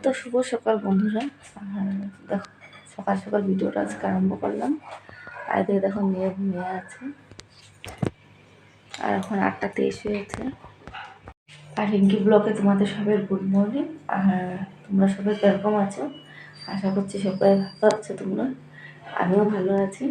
তো শুভ সকাল বন্ধুরা। আর দেখো সকাল সকাল ভিডিওটা আজকে আরম্ভ করলাম। আর এদিকে দেখো মেয়ে ঘুমিয়ে আছে, আর এখন 8টা 23 হয়েছে। আর রিঙ্কি ব্লগে তোমাদের সবাই গুড মর্নিং। আর তোমরা সবাই কিরকম আছো? আশা করছি সবাই ভালো আছো তোমরা। আমিও ভালো আছি।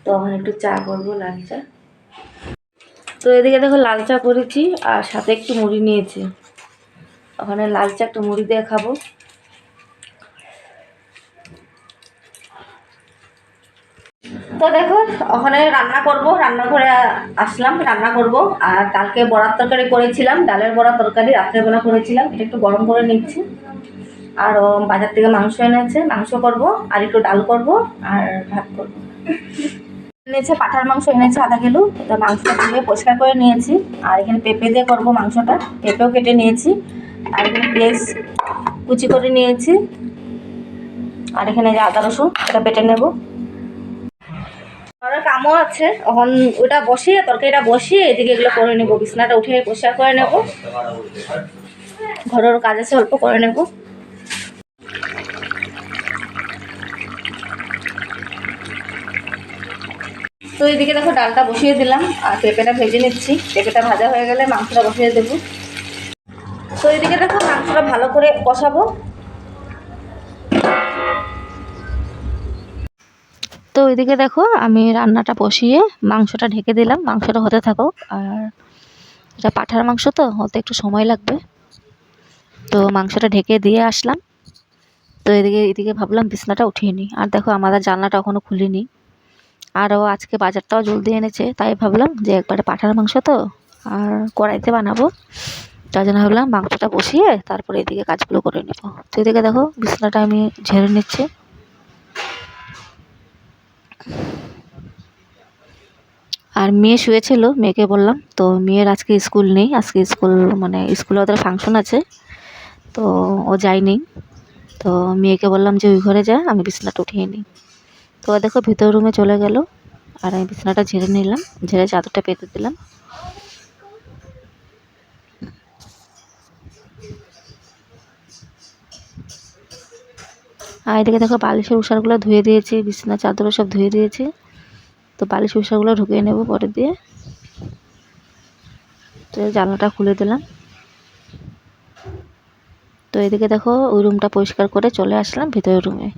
তো এখন একটু চা করবো, লাল চা। তো এদিকে দেখো লাল চা করেছি আর সাথে একটু মুড়ি নিয়েছি। ওখানে লাল চা একটু মুড়ি দিয়ে খাবো। তো দেখো ওখানে রান্নাঘরে আসলাম, রান্না করব। আর কালকে বড়ার তরকারি করেছিলাম, ডালের বড়া তরকারি রাত্রেবেলা করেছিলাম, এটা একটু গরম করে নিচ্ছি। আর বাজার থেকে মাংস এনেছে, মাংস করব, আর একটু ডাল করব, আর ভাত করব। এনেছে পাঠার মাংস, এনেছে আধা কিলো। তো মাংসটা ধুয়ে পরিষ্কার করে নিয়েছি। আর এখানে পেঁপে দিয়ে করবো মাংসটা, পেঁপেও কেটে নিয়েছি। আর এখানে পেঁয়াজ কুচি করে নিয়েছি। আর এখানে যে আদা রসুন, এটা বেটে নেব। আমার কামও আছে, এখন ওটা বসিয়ে তরকারিটা বসিয়ে এদিকে এগুলো করে নেবো। বিছনাটা উঠে পরিষ্কার করে নেব, ঘরের কাজ আছে অল্প করে নেব। তো এদিকে দেখো ডালটা বসিয়ে দিলাম, আর পেঁপেটা ভেজে নিচ্ছি। পেঁপেটা ভাজা হয়ে গেলে মাংসটা বসিয়ে দেবো। তো এদিকে দেখো মাংসটা ভালো করে কষাবো। তো ওইদিকে দেখো আমি রান্নাটা বসিয়ে মাংসটা ঢেকে দিলাম, মাংসটা হতে থাকুক। আর এটা পাঁঠার মাংস তো হতে একটু সময় লাগবে। তো মাংসটা ঢেকে দিয়ে আসলাম। তো এদিকে ভাবলাম বিছনাটা উঠিয়ে নিই। আর দেখো আমাদের জানলাটা এখনও খুলিনি। আরও আজকে বাজারটাও জলদি এনেছে, তাই ভাবলাম যে একবারে পাঁঠার মাংস তো আর কড়াইতে বানাবো, তার জন্য ভাবলাম মাংসটা বসিয়ে তারপরে এদিকে কাজগুলো করে নেব। তো এদিকে দেখো বিছনাটা আমি ঝেড়ে নিচ্ছি। আর মেয়ে শুয়েছিল, মেয়েকে বললাম, তো মেয়ের আজকে স্কুল নেই, আজকে স্কুলে ওদের ফাংশন আছে, তো ও যায়নি। তো মেয়েকে বললাম যে ওই ঘরে যা, আমি বিছনাটা উঠিয়ে নিই। তো দেখো ভিতর রুমে চলে গেল। আর আমি বিছনাটা ঝেড়ে নিলাম, ঝেড়ে চাদরটা পেতে দিলাম। আর এদিকে দেখো বালিশের উষারগুলো ধুয়ে দিয়েছি, বিছনা চাদরও সব ধুয়ে দিয়েছি। তো বালিশ উষারগুলো ঢুকিয়ে নেব পরে দিয়ে। তো জানলাটা খুলে দিলাম। তো এদিকে দেখো ওই রুমটা পরিষ্কার করে চলে আসলাম ভিতরের রুমে।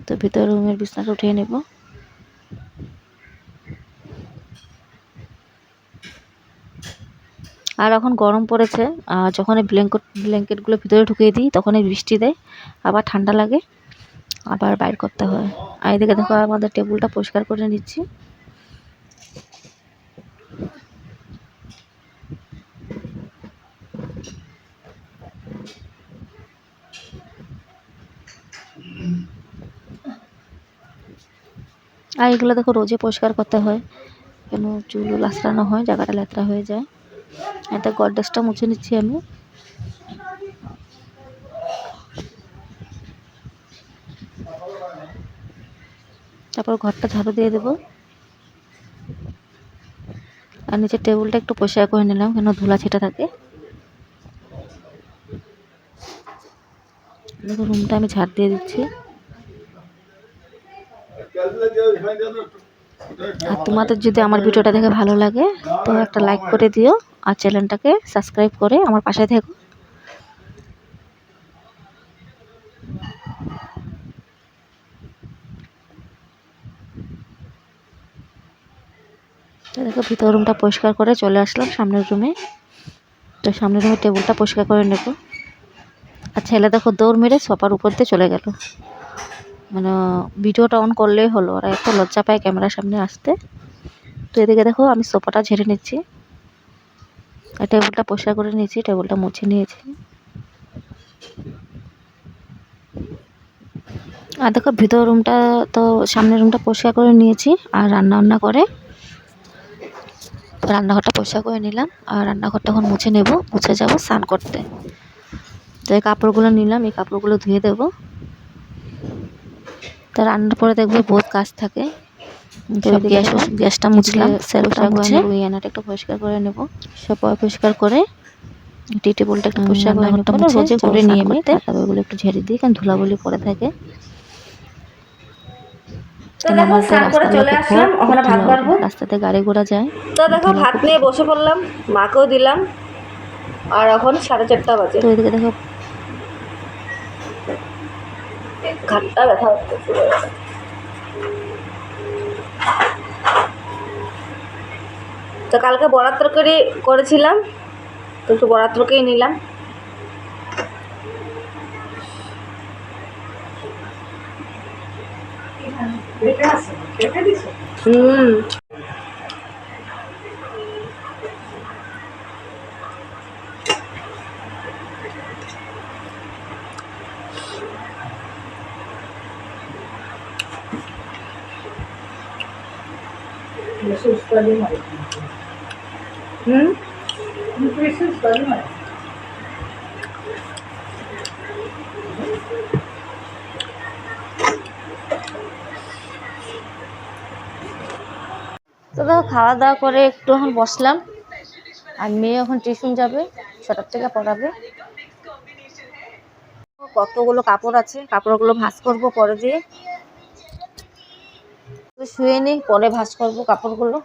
তো ভিতরের রুমের বিছনাটা উঠিয়ে নেব। আর এখন গরম পড়েছে, যখন ব্ল্যাঙ্কেটগুলো ভিতরে ঢুকিয়ে দিই তখনই বৃষ্টি দেয়, আবার ঠান্ডা লাগে, আবার বাইর করতে হয়। আর এদিকে দেখো আমাদের টেবিলটা পরিষ্কার করে নিচ্ছি। আর এগুলো দেখো রোজে পরিষ্কার করতে হয়, কেন চুল আঁচড়ানো হয়, জায়গাটা লেতরা হয়ে যায়। এটা গডরেজটা মুছে নিচ্ছি আমি। তারপর ঘরটা ঝাড়ু দিয়ে দেবো। আর নিচের টেবিলটা একটু পরিষ্কার করে নিলাম, কেন ধুলা ছিটা থাকে। দেখো রুমটা আমি ঝাড় দিয়ে দিচ্ছি। আর তোমাদের যদি আমার ভিডিওটা দেখে ভালো লাগে তো একটা লাইক করে দিও, আর চ্যানেলটাকে সাবস্ক্রাইব করে আমার পাশে থেকো। তো দেখো ভিতর রুমটা পরিষ্কার করে চলে আসলাম সামনের রুমে। তো সামনের রুমে টেবিলটা পরিষ্কার করে নেব। আর ছেলে দেখো দৌড় মেরে সোফার উপর দিয়ে চলে গেল, মানে ভিডিওটা অন করলেই হলো, ওরা এত লজ্জা পায় ক্যামেরার সামনে আসতে। তো এদিকে দেখো আমি সোফাটা ঝেড়ে নিচ্ছি, আর টেবিলটা পরিষ্কার করে নিয়েছি, টেবিলটা মুছে নিয়েছি। আর দেখো ভিতর রুমটা, তো সামনের রুমটা পরিষ্কার করে নিয়েছি। আর রান্না করে রান্নাঘরটা পরিষ্কার করে নিলাম। আর রান্নাঘরটা এখন মুছে নেব, মুছে যাব স্নান করতে। তো এই কাপড়গুলো নিলাম, এই কাপড়গুলো ধুয়ে দেব। তা রান্নার পরে দেখবে বহুত কাজ থাকে। সব গ্যাসটা মুছলাম, সেলফটা মুছে ওই আয়নাটা একটু পরিষ্কার করে নেব। সব পরিষ্কার করে টি টেবিলটা একটু পরিষ্কার করে নিতে হবে, রোজে করে নিয়ে আমি তারপরে একটু ঝেড়ে দিই, কারণ ধুলাবলি পড়ে থাকে। তো দেখো স্নান করে চলে আসলাম, ওখানে ভাত বাড়বো। রাস্তাতে গাড়ি ঘোড়া যায়। তো দেখো ভাত নিয়ে বসে পড়লাম, মাকেও দিলাম। আর এখন 4:30 বাজে। তো এদিকে দেখো ঘাটটা ব্যথা হচ্ছে। তো কালকে বড়ার তরকারি করেছিলাম, তো একটু বড়ার তরকারি নিলাম। হুম। তো দেখো খাওয়া দাওয়া করে একটু এখন বসলাম, আর মেয়ে এখন টিউশন যাবে, 6টার থেকে পড়াবে। কতগুলো কাপড় আছে, কাপড়গুলো ভাঁজ করবো পরে দিয়ে। শুয়ে নিই, পরে ভাঁজ করবো কাপড়গুলো।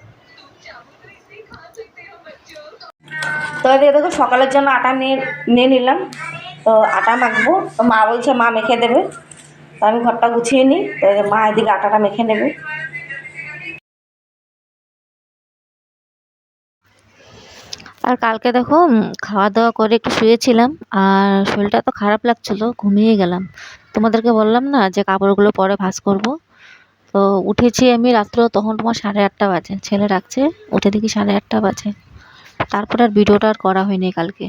তো এদিকে দেখো সকালের জন্য আটা নিয়ে নিলাম। তো আটা মাখবো, তো মা বলছে মা মেখে দেবে। তো আমি ঘরটা গুছিয়ে নিই, তো মা এদিকে আটাটা মেখে নেবে। আর কালকে দেখো খাওয়া দাওয়া করে একটু শুয়েছিলাম, আর শরীরটা তো খারাপ লাগছিল, ঘুমিয়ে গেলাম। তোমাদেরকে বললাম না যে কাপড়গুলো পরে ভাঁজ করব। তো উঠেছি আমি রাত্র, তখন তোমার 8:30 বাজে, ছেলে রাখছে, উঠে দেখি 8:30 বাজে। তারপর আর ভিডিওটা আর করা হয়নি কালকে।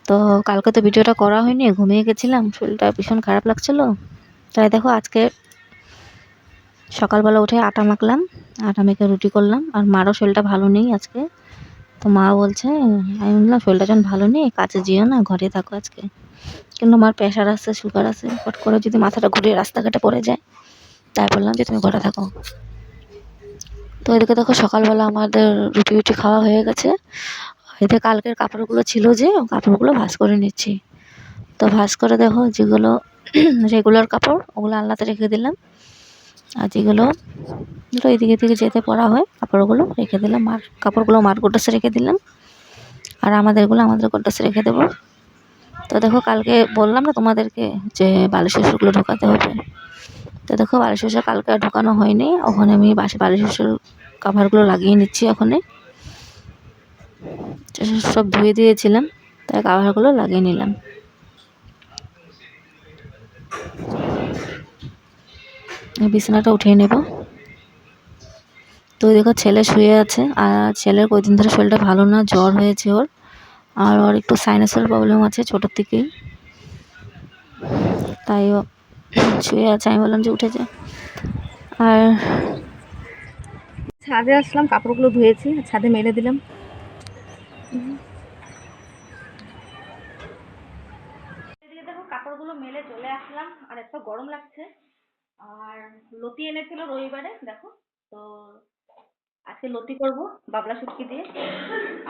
তো কালকে তো ভিডিওটা করা হয়নি, ঘুমিয়ে গেছিলাম, শরীরটা ভীষণ খারাপ লাগছিল। তাই দেখো আজকে সকালবেলা উঠে আটা মাখলাম, আটা মেখে রুটি করলাম। আর মারও শরীরটা ভালো নেই আজকে। তো মা বলছে, আমি বললাম শরীরটা যখন ভালো নেই কাজে যেও না, ঘরে থাকো আজকে। কিন্তু মার প্রেশার আছে, সুগার আছে, হট করে যদি মাথাটা ঘুরিয়ে রাস্তাঘাটে পড়ে যায়, তাই বললাম যে তুমি ঘরে থাকো। তো এদিকে দেখো সকালবেলা আমাদের রুটি খাওয়া হয়ে গেছে। এতে কালকের কাপড়গুলো ছিল, যে কাপড়গুলো ভাঁজ করে নিচ্ছি। তো ভাঁজ করে দেখো যেগুলো রেগুলার কাপড়, ওগুলো আলনাতে রেখে দিলাম। আর যেগুলো এদিকে থেকে যেতে পরা হয় কাপড়গুলো রেখে দিলাম, আর কাপড়গুলো মার গোড্রেজে রেখে দিলাম। আর আমাদের গোড্রেজে রেখে দেবো। তো দেখো কালকে বললাম না তোমাদেরকে যে বালিশ ওষুধগুলো ঢোকাতে হবে। তো দেখো বালিশ ওষুধ কালকে আর ঢোকানো হয়নি, ওখানে আমি বালিশ ওষুধ কাভারগুলো লাগিয়ে নিচ্ছি। ওখানে সব ধুয়ে দিয়েছিলাম, তাই কাভারগুলো লাগিয়ে নিলাম। বিছানাটা উঠিয়ে নেব। তো দেখো ছেলে শুয়ে আছে, আর ছেলের কয়েকদিন ধরে শরীরটা ভালো না, জ্বর হয়েছে ওর। আর ওর একটু সাইনাসের প্রবলেম আছে ছোটোর থেকেই, তাই ও শুয়ে আছে। আমি বললাম যে উঠে যা। আর ছাদে আসলাম, কাপড়গুলো ধুয়েছি, ছাদে মেলে দিলাম। এদিকে দেখো কাপড়গুলো মেলে চলে আসলাম, আর এত গরম লাগছে। আর লতি এনেছিল রবিবারে, দেখো। তো আজকে লতি করব বাবলা শুটকি দিয়ে।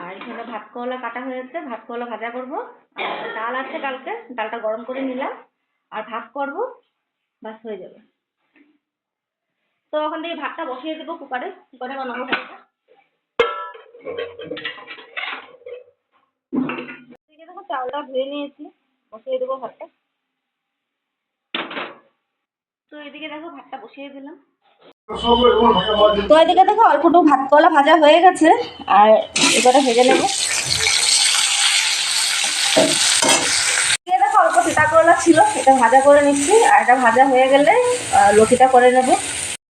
আর এখানে ভাতকলা কাটা হয়েছে, ভাতকলা ভাজা করব। আর ডাল আছে কালকে, ডালটা গরম করে নিলাম। আর ভাত করব, বাস হয়ে যাবে। তো ওখান থেকে ভাতটা বসিয়ে দেবো কুকারে বানাবো ভাতটা। দেখো চাউলটা ধুয়ে নিয়েছি, বসিয়ে দেবো ভাতটা। তো এদিকে দেখো ভাতটা বসিয়ে দিলাম। তো এদিকে দেখো অল্প একটু ভাতকলা ভাজা হয়ে গেছে, আর এবারে ভেজে নেব। দেখো অল্প তিতা করলা ছিল, এটা ভাজা করে নিচ্ছি। আর এটা ভাজা হয়ে গেলে লতিটা করে নেব।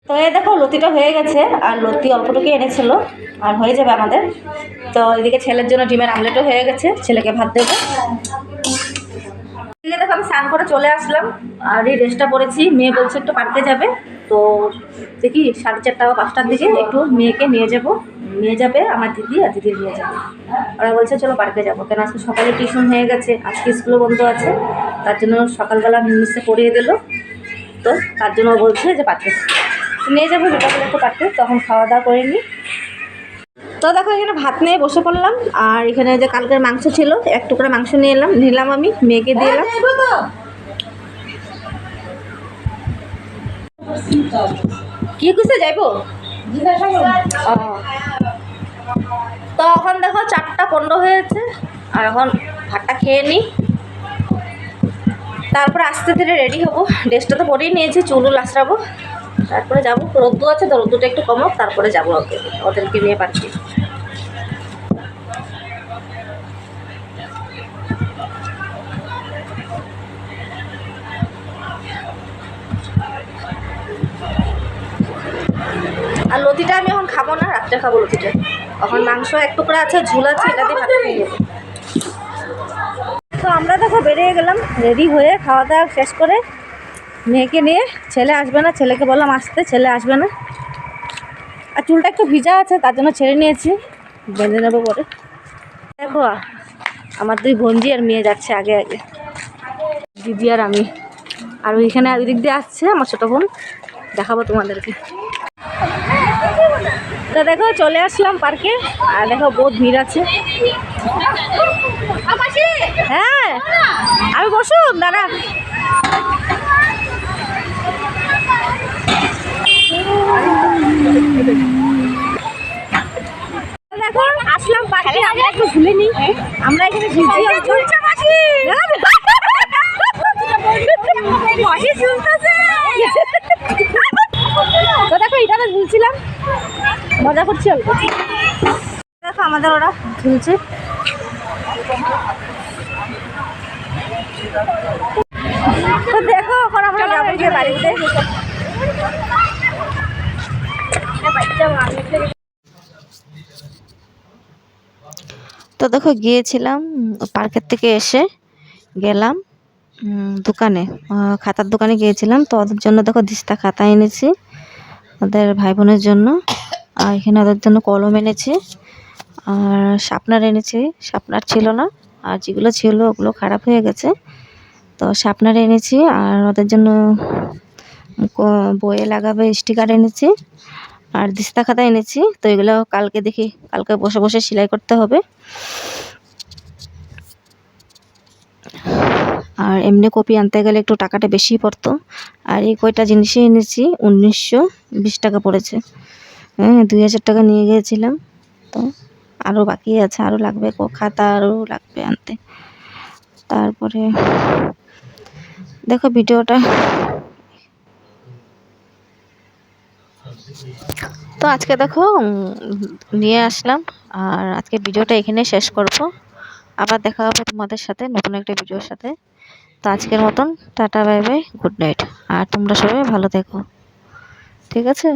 তো এই দেখো লতিটা হয়ে গেছে, আর লতি অল্পটুকু এনেছিল, আর হয়ে যাবে আমাদের। তো এদিকে ছেলের জন্য ডিমের আমলেটও হয়ে গেছে, ছেলেকে ভাত দেবো। এদিকে দেখো আমি স্নান করে চলে আসলাম, আর এই ড্রেসটা পরেছি। মেয়ে বলছে একটু পার্কে যাবে, তো দেখি 4:30 বা 5টার দিকে একটু মেয়েকে নিয়ে যাবে আমার দিদি, আর দিদি নিয়ে যাবে। ওরা বলছে চলো পার্কে যাবো, কেন আজকে সকালে টিউশন হয়ে গেছে, আজকে স্কুলও বন্ধ আছে। তার জন্য সকালবেলা মিসে পড়িয়ে দিল, তো তার জন্য বলছে যে পার্কে নিয়ে যাবো, যেটা বলে একটু পার্কে। তখন খাওয়া দাওয়া করে নিই। তো তো দেখো এখানে ভাত নিয়ে বসে পড়লাম, আর এখানে যে কালকের মাংস ছিল, এক টুকরা মাংস নিলাম আমি, মেয়েকে দিয়ে এলাম। কি কুছে যাইবো? ও। তো এখন দেখো 4:15 হয়েছে, আর এখন ভাতটা খেয়ে নিই, তারপরে আস্তে ধীরে রেডি হবো। ড্রেসটা তো পরেই নিয়েছি, চুলও লাসরাবো, তারপরে যাবো। রোদ্দু আছে তো, রোদ্দুটা একটু কমো, তারপরে যাবো ওদেরকে নিয়ে পার্কে। আর লতিটা আমি এখন খাবো না, রাত্রে খাবো লতিটা। এখন মাংস এক টুকরা আছে, ঝুল আছে, এটা দিয়ে ভাত খেয়ে নেবো। তো আমরা দেখো বেরিয়ে গেলাম, রেডি হয়ে খাওয়া দাওয়া শেষ করে মেয়েকে নিয়ে। ছেলে আসবে না, ছেলেকে বললাম আসতে, ছেলে আসবে না। আর চুলটা একটু ভিজা আছে, তার জন্য ছেড়ে নিয়েছি, বেঁধে নেবো পরে। দেখো আমার দুই বোনজি আর মেয়ে যাচ্ছে আগে আগে, দিদি আর আমি। আর ওইখানে ওই দিক দিয়ে আসছে আমার ছোটো বোন, দেখাবো তোমাদেরকে। তো দেখো চলে আসলাম পার্কে, আর দেখো বহুত ভিড় আছে। হ্যাঁ আমি বসুন দাদা। দেখো আসলাম পার্কে, আমরা একটু ভুলে নিই, আমরা এখানে তো দেখো এটা ঝুলছিলাম, মজা করছি অল্প। দেখো আমাদের ওরা ঝুলছে। তো দেখো এখন আমরা যাবো গিয়ে বাড়িতে। তো দেখো গিয়েছিলাম, পার্কের থেকে এসে গেলাম দোকানে, খাতার দোকানে গিয়েছিলাম। তো ওদের জন্য দেখো দিস্তা খাতা এনেছি, ওদের ভাই বোনের জন্য। আর এখানে ওদের জন্য কলম এনেছি, আর শার্পনার এনেছি। শার্পনার ছিল না, আর যেগুলো ছিল ওগুলো খারাপ হয়ে গেছে, তো শার্পনার এনেছি। আর ওদের জন্য বইয়ে লাগাবে স্টিকার এনেছি, আর দিস্তা খাতা এনেছি। তো এগুলো কালকে দেখি, কালকে বসে বসে সেলাই করতে হবে। আর এমনি কপি আনতে গেলে একটু টাকাটা বেশি পড়তো। আর এই কয়টা জিনিসই এনেছি 1920 টাকা পড়েছে। হ্যাঁ 2000 টাকা নিয়ে গিয়েছিলাম। তো আরও বাকি আছে, আরও লাগবে, খাতা আরও লাগবে আনতে। তারপরে দেখো ভিডিওটা। তো আজকে দেখো নিয়ে আসলাম, আর আজকে ভিডিওটা এখানে শেষ করব। আবার দেখা হবে তোমাদের সাথে নতুন একটা ভিডিওর সাথে। তো আজকের মতন tata, bye bye, good night. আর তোমরা সবাই ভালো থেকো, ঠিক আছে।